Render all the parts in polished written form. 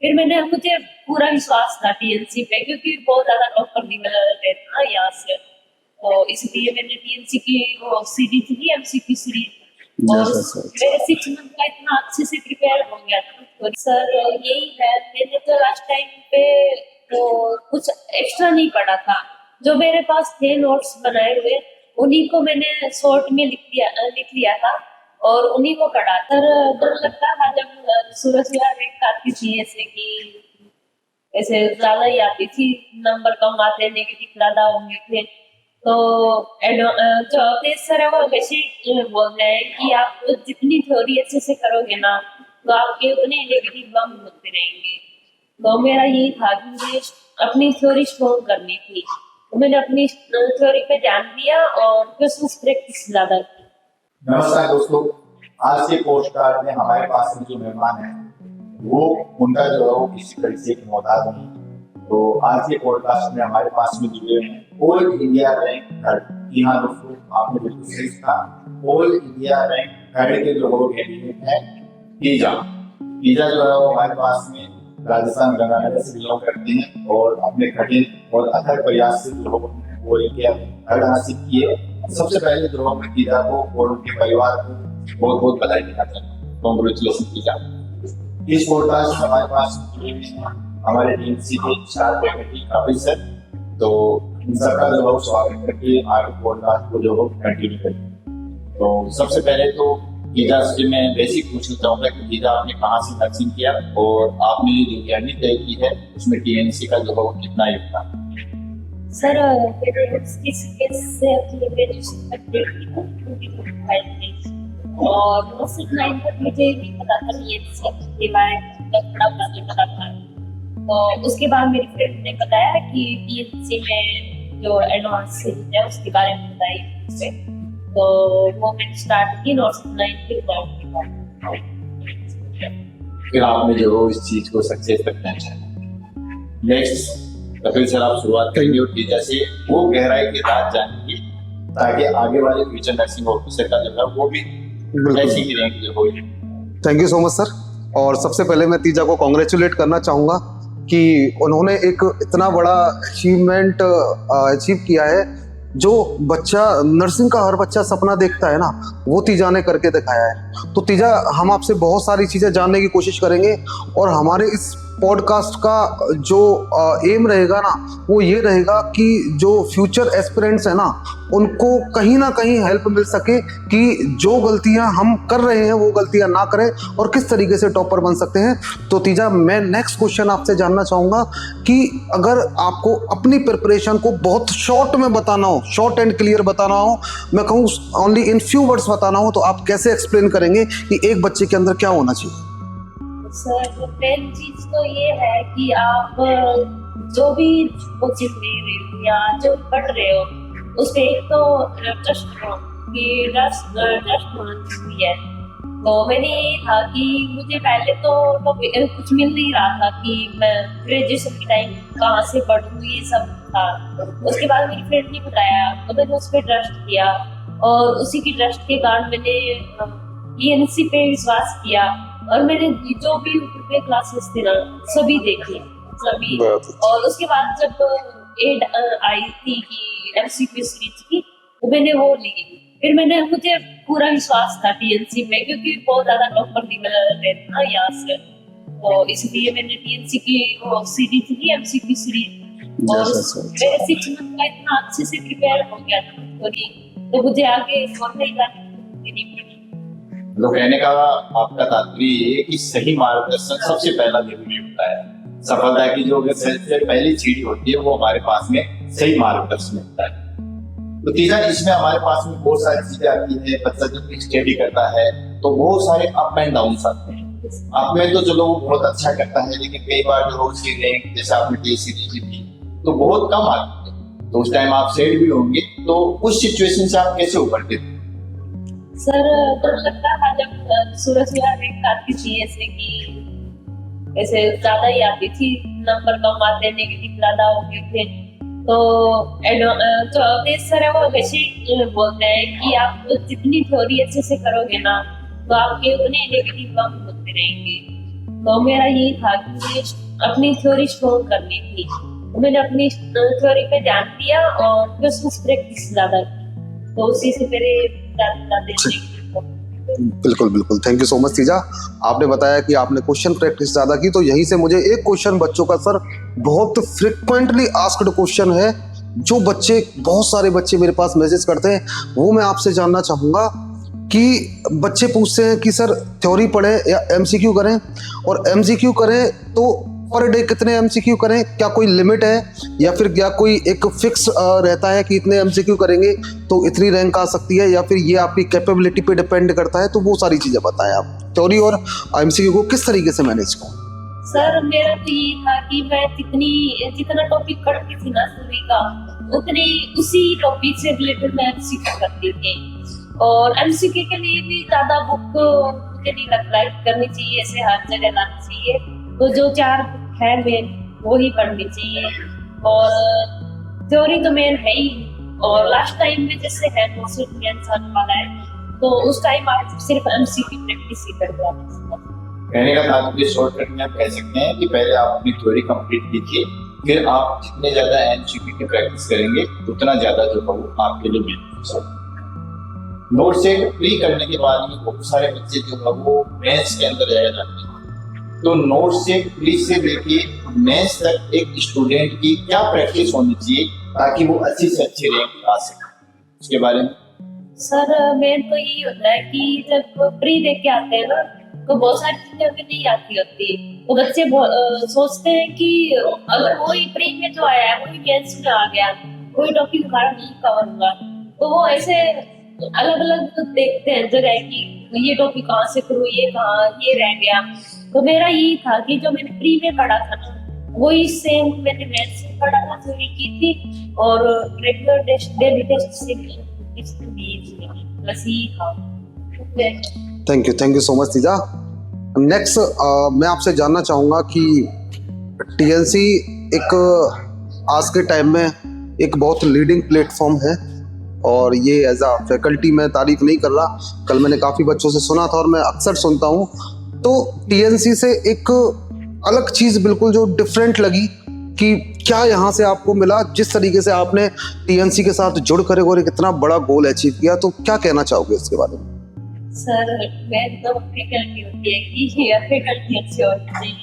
फिर मुझे पूरा विश्वास था टीएनसी पे, क्योंकि बहुत ज्यादा टॉपर निकल रहे थे ना यहाँ से, तो इसलिए मैंने टीएनसी की वो सीरीज थी, एमसीक्यू सीरीज, और जैसा सर। मेरे 6 मंथ का इतना अच्छे से प्रिपेयर हो गया था। तो सर यही है, मैंने तो लास्ट टाइम पे तो कुछ एक्स्ट्रा नहीं पढ़ा था, जो मेरे पास थे नोट्स बनाए हुए उन्हीं को मैंने शॉर्ट में लिख लिया था और उन्हीं को पढ़ा। सर डर लगता था जब सूरज रैंक आती थी, ऐसे कि ऐसे ज्यादा ही आती थी, नंबर कम आते, नेगेटिव ज्यादा होंगे थे। तो जो अवधेश सर है वो वैसे ही बोल रहे हैं कि आप जितनी थ्योरी अच्छे से करोगे ना, तो आपके उतने नेगेटिव कम होते रहेंगे। तो मेरा यही था कि मुझे अपनी थ्योरी स्ट्रॉन्ग करनी थी, तो मैंने अपनी थ्योरी पे ध्यान दिया और क्वेश्चंस प्रैक्टिस ज्यादा की। नमस्कार दोस्तों, आज के पोस्ट कार्ड में हमारे पास में जो मेहमान है वो उनका जो है वो किसी परिचय की मोहताज नहीं। तो आज के पॉडकास्ट में हमारे पास में जुड़े हैं ऑल इंडिया रैंक थर्ड। जी हाँ दोस्तों, आपने बिल्कुल सही कहा, ऑल इंडिया रैंक थर्ड के जो हो कैंडिडेट है तीजा। तीजा जो है वो हमारे पास में राजस्थान गंगानगर से बिलोंग करते हैं और अपने कठिन और अथक प्रयास से जो वो इंडिया थर्ड हासिल किए। सबसे पहले जो हम तीजा को और उनके परिवार को बहुत बहुत बधाई देना चाहते हैं। कांग्रेचुलेशन तीजा। इस पॉडकास्ट में हमारे पास हमारे टीएनसी के 4 फैकल्टी ऑफिसर, तो इन सबका जो है स्वागत करके आगे पॉडकास्ट को जो कंटिन्यू करें। तो सबसे पहले तो गीता से मैं बेसिक पूछना चाहूंगा कि गीता आपने कहाँ से नर्सिंग किया और आपने जो जर्नी तय की है उसमें टीएनसी का जो है कितना योगदान? सर मैंने से अपनी ग्रेजुएशन और नर्सिंग लाइन पर मुझे नहीं पता था टीएनसी के बारे में, बड़ा नहीं पता था। तो उसके बाद मेरी फ्रेंड ने बताया कि टीएनसी में जो एडवांस सीरीज है उसके बारे में बताई, तो वो मैंने स्टार्ट की नर्सिंग लाइन के बाद। फिर आपने जो इस चीज को सक्सेस तक पहुंचाया। नेक्स्ट तो फिर सर आप शुरुआत करेंगे और टीचर से वो गहराई के साथ जानेंगे ताकि आगे वाले फ्यूचर नर्सिंग ऑफिसर का जो है वो भी ऐसी ही रैंक जो हो। Thank you so much sir. और सबसे पहले मैं तीजा को कॉन्ग्रेचुलेट करना चाहूँगा कि उन्होंने एक इतना बड़ा अचीवमेंट अचीव किया है। जो बच्चा नर्सिंग का हर बच्चा सपना देखता है ना, वो तीजा ने करके दिखाया है। तो तीजा, हम आपसे बहुत सारी चीज़ें जानने की कोशिश करेंगे और हमारे इस पॉडकास्ट का जो एम रहेगा ना, वो ये रहेगा कि जो फ्यूचर एस्पिरेंट्स हैं ना, उनको कहीं ना कहीं हेल्प मिल सके कि जो गलतियां हम कर रहे हैं वो गलतियां ना करें और किस तरीके से टॉपर बन सकते हैं। तो तीजा, मैं नेक्स्ट क्वेश्चन आपसे जानना चाहूँगा कि अगर आपको अपनी प्रिपरेशन को बहुत शॉर्ट में बताना हो, शॉर्ट एंड क्लियर बताना हो, मैं कहूँ ओनली इन फ्यू वर्ड्स बताना हो, तो आप कैसे एक्सप्लेन करेंगे कि एक बच्चे के अंदर क्या होना चाहिए? सर पहली चीज तो ये है कि आप जो भी कोचिंग ले रहे हो या जो पढ़ रहे हो उस पर एक तो ट्रस्ट करो कि ट्रस्ट होना चाहिए है। तो मैंने ये था कि मुझे पहले तो कुछ मिल नहीं रहा था कि मैं ग्रेजुएशन के टाइम कहाँ से पढ़ूँ, ये सब था। उसके बाद मेरी फ्रेंड ने बताया तो मैंने उस पर ट्रस्ट किया और उसी की ट्रस्ट के कारण मैंने टीएनसी पे विश्वास किया और मैंने जो भी यूट्यूब पे क्लासेस थे ना सभी देखे सभी। और उसके बाद जब एड आई थी कि एमसीक्यू सीरीज की, तो मैंने वो ली। फिर मुझे पूरा विश्वास था टीएनसी में, क्योंकि बहुत ज्यादा टॉपर निकल रहे थे ना यहाँ से, तो इसलिए मैंने टीएनसी की वो सीरीज ली, एमसीक्यू सीरीज, और मेरे 6 मंथ का इतना अच्छे से प्रिपेयर हो गया था, तो मुझे आगे नहीं जाने पड़ी। लोग कहने का आपका तात्पर्य ये कि सही मार्गदर्शन सबसे पहला जरूरी होता है। सफलता की जो सबसे पहली सीढ़ी होती है वो हमारे पास में सही मार्गदर्शन होता है। तो तीसरा, इसमें हमारे पास में बहुत सारी चीजें आती है। बच्चा जब स्टडी करता है तो बहुत सारे अप एंड डाउन आते हैं। अप में तो चलो वो बहुत अच्छा करता है, लेकिन कई बार जो उसकी रैंक जैसे आपने टीएससी थी तो बहुत कम आती है, तो उस टाइम आप सेट भी होंगे। तो उस सिचुएशन से आप कैसे उभरते थे? सर डर लगता था जब सूरज रैंक आती थी, ऐसे कि ऐसे ज्यादा ही आती थी, नंबर कम आते, नेगेटिव ज्यादा हो गए थे। तो जो अवधेश सर है वो वैसे ही बोलते हैं कि आप जितनी थ्योरी अच्छे से करोगे ना, तो आपके उतने नेगेटिव कम होते रहेंगे। तो मेरा यही था कि मुझे अपनी थ्योरी स्ट्रॉन्ग करनी थी, तो मैंने अपनी थ्योरी पे ध्यान दिया और क्वेश्चंस प्रैक्टिस ज्यादा की, तो उसी से मेरे बिल्कुल बिल्कुल, थैंक यू सो मच तीजा। आपने बताया कि आपने क्वेश्चन प्रैक्टिस ज्यादा की, तो यहीं से मुझे एक क्वेश्चन बच्चों का सर बहुत फ्रिक्वेंटली आस्क्ड क्वेश्चन है, जो बच्चे बहुत सारे बच्चे मेरे पास मैसेज करते हैं, वो मैं आपसे जानना चाहूंगा कि बच्चे पूछते हैं कि सर थ्योरी पढ़ें या एमसीक्यू करें, और एमसीक्यू करें तो पर डे कितने एमसीक्यू करें, क्या कोई लिमिट है या फिर क्या कोई एक फिक्स रहता है कि इतने एमसीक्यू करेंगे तो इतनी रैंक आ सकती है, या फिर ये आपकी कैपेबिलिटी पे डिपेंड करता है? तो वो सारी चीजें बताएं आप, थ्योरी और एमसीक्यू को किस तरीके से मैनेज करें। सर मेरा तो ये था कि मैं जितना टॉपिक पढ़ती थी ना थ्योरी का, उतनी उसी टॉपिक से रिलेटेड मैं एमसीक्यू करती थी, और एमसीक्यू के लिए भी ज्यादा बुक मुझे नहीं लगता है करनी चाहिए, ऐसे हर जगह लानी चाहिए, तो जो 4 बुक है मेन वो ही पढ़नी चाहिए, और थ्योरी तो मेन है ही, और लास्ट टाइम में जैसे है आने वाला है, तो उस टाइम आप सिर्फ एमसीक्यू प्रैक्टिस ही कर दो। कहने का तात्पर्य शॉर्टकट में आप कह सकते हैं कि पहले आप अपनी थ्योरी कंप्लीट कीजिए, फिर आप जितने ज्यादा एमसीक्यू की प्रैक्टिस करेंगे उतना ज्यादा जो है वो आपके लिए बेनिफिशियल है। नोट से फ्री करने के बाद में बहुत सारे बच्चे जो है वो मेंस के अंदर जाया जाते हैं, तो नोट से फ्री से लेके मेंस तक एक स्टूडेंट की क्या प्रैक्टिस होनी चाहिए ताकि वो अच्छी से अच्छी रैंक ला सके, उसके बारे में? सर मेन तो यही होता है कि जब प्री देख के आते हैं ना, तो बहुत सारी चीजें अभी नहीं आती होती, तो बच्चे सोचते हैं कि अगर वही प्री में जो आया है वही मेंस में आ गया, कोई टॉपिक हमारा नहीं कवर हुआ, तो वो ऐसे अलग अलग देखते हैं जगह की ये टॉपिक कहाँ से करूँ, ये कहाँ ये रह गया। तो मेरा यही था कि जो मैंने प्री में पढ़ा था ना, वही सेम मैंने मेंस में पढ़ा था, थ्योरी की थी, और रेगुलर डेली टेस्ट से बस यही था। Thank you so much Teeja. Next मैं आपसे जानना चाहूँगा कि टीएनसी एक आज के टाइम में एक बहुत लीडिंग प्लेटफॉर्म है, और ये एज अ फैकल्टी मैं तारीफ नहीं कर रहा, कल मैंने काफ़ी बच्चों से सुना था और मैं अक्सर सुनता हूँ, तो टीएनसी से एक अलग चीज़ बिल्कुल जो डिफरेंट लगी कि क्या यहाँ से आपको मिला, जिस तरीके से आपने टीएनसी के साथ जुड़ कर और एक इतना बड़ा गोल अचीव किया, तो क्या कहना चाहोगे इसके बारे में? सर मैं तो फैकल्टी होती है कि ये फैकल्टी अच्छी होनी चाहिए,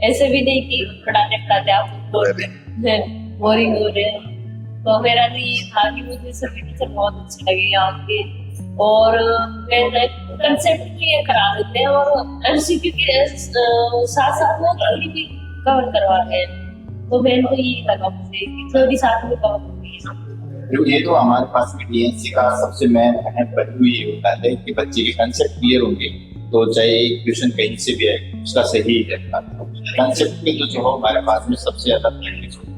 ऐसे भी नहीं कि पढ़ाते आप बोरिंग हो रहे हैं। तो मेरा भी ये था कि मुझे सभी टीचर बहुत अच्छे लगे यहाँ के, और कंसेप्ट क्लियर करा देते हैं, और एमसीक्यू के साथ साथ वो थ्योरी भी कवर करवा रहे हैं, तो मैंने तो यही लगा मुझे कि थ्योरी साथ में कवर होगी। ये तो हमारे पास में टीएनसी का सबसे मेन अहम पहलू ये होता है कि बच्चे के कंसेप्ट क्लियर होंगे, तो चाहे एक क्वेश्चन कहीं से भी आए उसका सही रहता है। कंसेप्ट में जो हमारे पास में सबसे ज्यादा प्रैक्टिस होती है।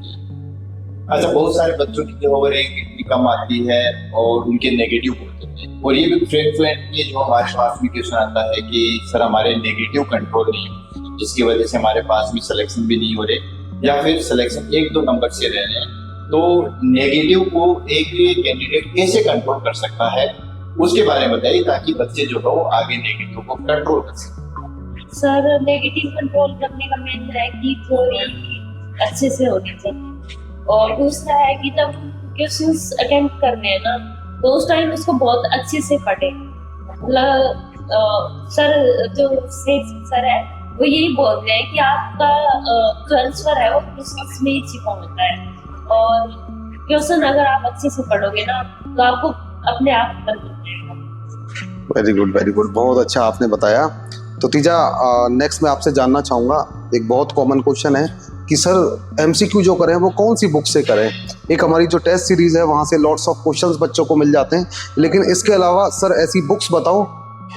अच्छा, बहुत सारे बच्चों की जो रैंक इतनी कम आती है और उनके नेगेटिव होते हैं, और ये भी फ्रिक्वेंटली जो हमारे पास में क्वेश्चन आता है कि सर हमारे नेगेटिव कंट्रोल नहीं हो, जिसकी वजह से हमारे पास में सिलेक्शन भी नहीं हो रहे, या फिर सिलेक्शन 1-2 नंबर से रह रहे हैं। तो नेगेटिव को एक कैंडिडेट कैसे कंट्रोल कर सकता है, उसके बारे में बताइए, ताकि बच्चे जो है वो आगे नेगेटिव को कंट्रोल कर सकें। सर नेगेटिव कंट्रोल करने का मेन है कि थ्योरी अच्छे से होनी चाहिए, और दूसरा है कि जब क्वेश्चंस अटेम्प्ट करने हैं ना, तो उस टाइम उसको बहुत अच्छे से पढ़े। मतलब सर जो सर है वो यही बोल रहे हैं कि आपका जो आंसर है वो क्वेश्चंस में ही छिपा होता है, और क्वेश्चन अगर आप अच्छे से पढ़ोगे ना तो आपको अपने आप पता चल जाएगा। वेरी गुड, बहुत अच्छा आपने बताया। तो तीजा नेक्स्ट मैं आपसे जानना चाहूँगा, एक बहुत कॉमन क्वेश्चन है कि सर एमसीक्यू जो करें वो कौन सी बुक से करें। एक हमारी जो टेस्ट सीरीज़ है वहाँ से लॉट्स ऑफ क्वेश्चंस बच्चों को मिल जाते हैं, लेकिन इसके अलावा सर ऐसी बुक्स बताओ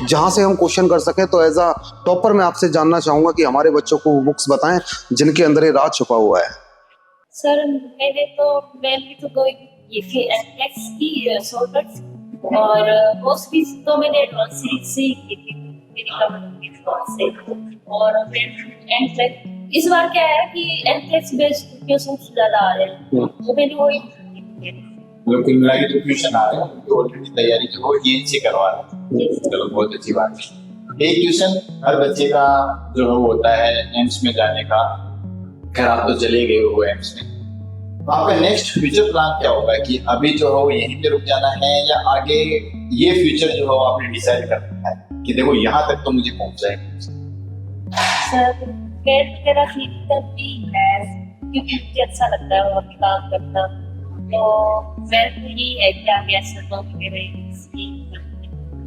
जहाँ से हम क्वेश्चन कर सकें। तो एज अ टॉपर मैं आपसे जानना चाहूँगा कि हमारे बच्चों को वो बुक्स बताएं जिनके अंदर ये राज छुपा हुआ है। सर मैंने तो कोई ये एनक्लेक्स की शॉर्टकट्स, और मोस्टली तो मैंने एडवांस सीरीज से ही की थी मेरी कमेंट से, और मैं एनक्लेक्स इस बार क्या है कि एनक्लेक्स बेस्ड क्वेश्चंस ज्यादा आ रहे हैं, तो मैंने वही लोग मिला के जो क्वेश्चन आ रहे हैं तो ऑलरेडी तैयारी जो हो ये से करवा रहे हैं। चलो बहुत अच्छी बात है। एक ट्यूशन हर बच्चे का जो होता है एम्स में जाने का। खैर आप तो चले गए हो एम्स में, आपका नेक्स्ट फ्यूचर प्लान क्या होगा कि अभी जो हो यहीं पे रुक जाना है या आगे ये फ्यूचर जो हो आपने डिसाइड करना है कि देखो यहाँ तक तो मुझे पहुंचा है? सर मेरा क्लिनिकल भी है क्योंकि मुझे अच्छा लगता है वहाँ पे काम करना, तो मेरा तो यही है कि आगे ऐसा नौकरी रहेगी।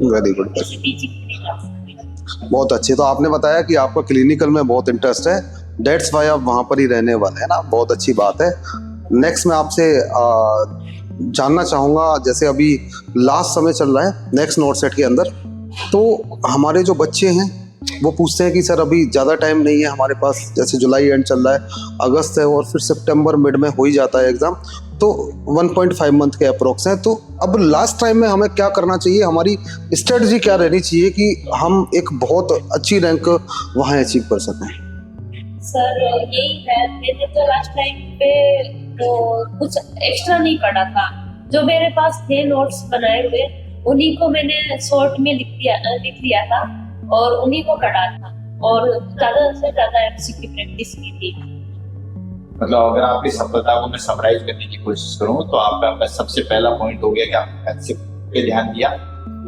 वेरी गुड, टीचिंग के लिए जा सकती हूँ। बहुत अच्छे। तो आपने बताया कि आपका क्लिनिकल में बहुत इंटरेस्ट है, डेट्स वाई आप वहाँ पर ही रहने वाले हैं ना, बहुत अच्छी बात है। नेक्स्ट मैं आपसे जानना चाहूँगा, जैसे अभी लास्ट समय चल रहा है नेक्स्ट नोट सेट के अंदर, तो हमारे जो बच्चे हैं वो पूछते हैं कि सर अभी ज़्यादा टाइम नहीं है हमारे पास, जैसे जुलाई एंड चल रहा है, अगस्त है और फिर सितंबर मिड में हो ही जाता है एग्ज़ाम, तो 1.5 मंथ के अप्रोक्स हैं। तो अब लास्ट टाइम में हमें क्या करना चाहिए, हमारी स्ट्रेटजी क्या रहनी चाहिए कि हम एक बहुत अच्छी रैंक वहाँ अचीव कर सकें? सर यही है, मैंने तो लास्ट टाइम पे तो कुछ एक्स्ट्रा नहीं पढ़ा था, जो मेरे पास थे नोट्स बनाए हुए उन्हीं को मैंने शॉर्ट में लिख लिया था और उन्हीं को पढ़ा था और ज्यादा से ज्यादा एमसी की प्रैक्टिस की थी। मतलब अगर आपकी सफलता को मैं समराइज करने की कोशिश करूं तो आपका सबसे पहला पॉइंट हो गया कि आपने अच्छे पे ध्यान दिया,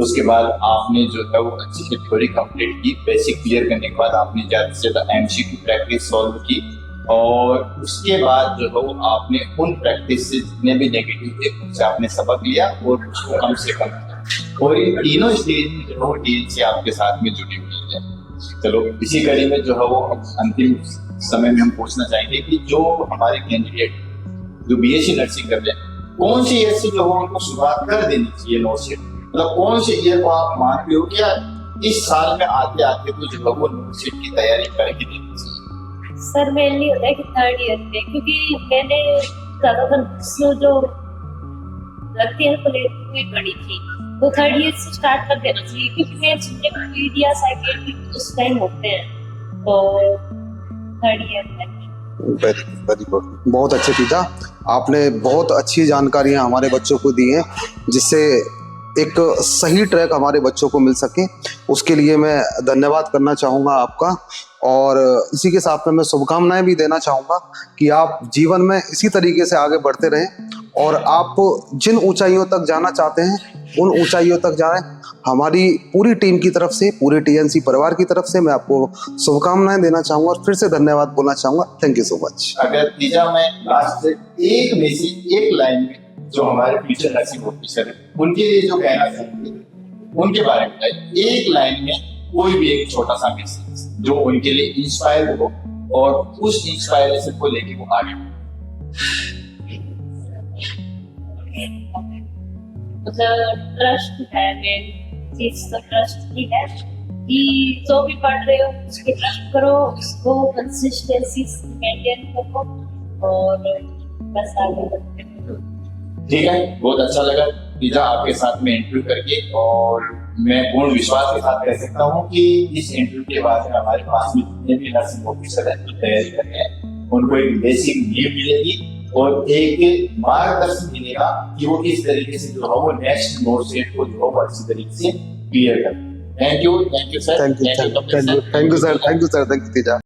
उसके बाद आपने जो है वो अच्छी से थ्योरी कंप्लीट की, बेसिक क्लियर करने के बाद आपने ज्यादा से ज्यादा एमसीक्यू प्रैक्टिस सॉल्व की और उसके बाद जो है आपने उन प्रैक्टिस से जितने भी नेगेटिव थे उनसे आपने सबक लिया और उसको कम से कम किया। और ये तीनों स्टेज में जो है टीएलसी आपके साथ में जुड़ी हुई है। चलो इसी कड़ी में जो है वो अंतिम समय में हम पूछना चाहेंगे कि जो हमारे कैंडिडेट जो बीएससी नर्सिंग कर रहे हैं, कौन सी ईयर से जो है उनको शुरुआत कर देनी चाहिए नोट सेट, मतलब कौन से ईयर को आप मानते हो कि यार इस साल में आते आते तो जो है वो नोट सेट की तैयारी करके देनी चाहिए? सर मेनली होता है कि 3rd ईयर में, क्योंकि मैंने ज्यादातर जो लगती है हुई पढ़ी थी तो 3rd ईयर से स्टार्ट कर देना चाहिए, क्योंकि मेरे सब्जेक्ट या साइकेट्रिक उस टाइम होते हैं, तो 3rd ईयर में। वेरी गुड, बहुत अच्छे टीचा, आपने बहुत अच्छी जानकारियां हमारे बच्चों को दी हैं जिससे एक सही ट्रैक हमारे बच्चों को मिल सके। उसके लिए मैं धन्यवाद करना चाहूँगा आपका और इसी के साथ में मैं शुभकामनाएं भी देना चाहूँगा कि आप जीवन में इसी तरीके से आगे बढ़ते रहें और आप जिन ऊंचाइयों तक जाना चाहते हैं उन ऊंचाइयों तक जाएं। हमारी पूरी टीम की तरफ से, पूरे टीएनसी परिवार की तरफ से मैं आपको शुभकामनाएं देना चाहूँगा और फिर से धन्यवाद बोलना चाहूँगा। Thank you so much. अगर तीजा मैं लास्ट एक में से एक लाइन में जो हमारे फ्यूचर नर्सिंग ऑफिसर है उनके लिए जो कहना चाहते हैं उनके बारे में बताइए, एक लाइन में कोई भी एक छोटा सा मैसेज जो उनके लिए इंस्पायर हो और उस इंस्पायरेशन को लेके वो आगे बढ़े। मतलब ट्रस्ट है, मेन चीज तो ट्रस्ट ही है कि जो भी पढ़ रहे हो उसके ट्रस्ट करो, उसको कंसिस्टेंसी मेंटेन करो और बस आगे बढ़ते रहो। ठीक है, बहुत अच्छा लगा तीजा आपके साथ में इंटरव्यू करके और मैं पूर्ण विश्वास के साथ कह सकता हूँ कि इस इंटरव्यू के बाद हमारे पास में जितने भी नर्सिंग ऑफिसर हैं तैयारी कर रहे हैं उनको एक बेसिक नींव मिलेगी और एक मार्गदर्शन मिलेगा कि वो किस तरीके से जो है वो नेक्स्ट नोट सेट को जो है अच्छी तरीके से क्लियर कर। Thank you sir, thank you sir, thank you Teeja.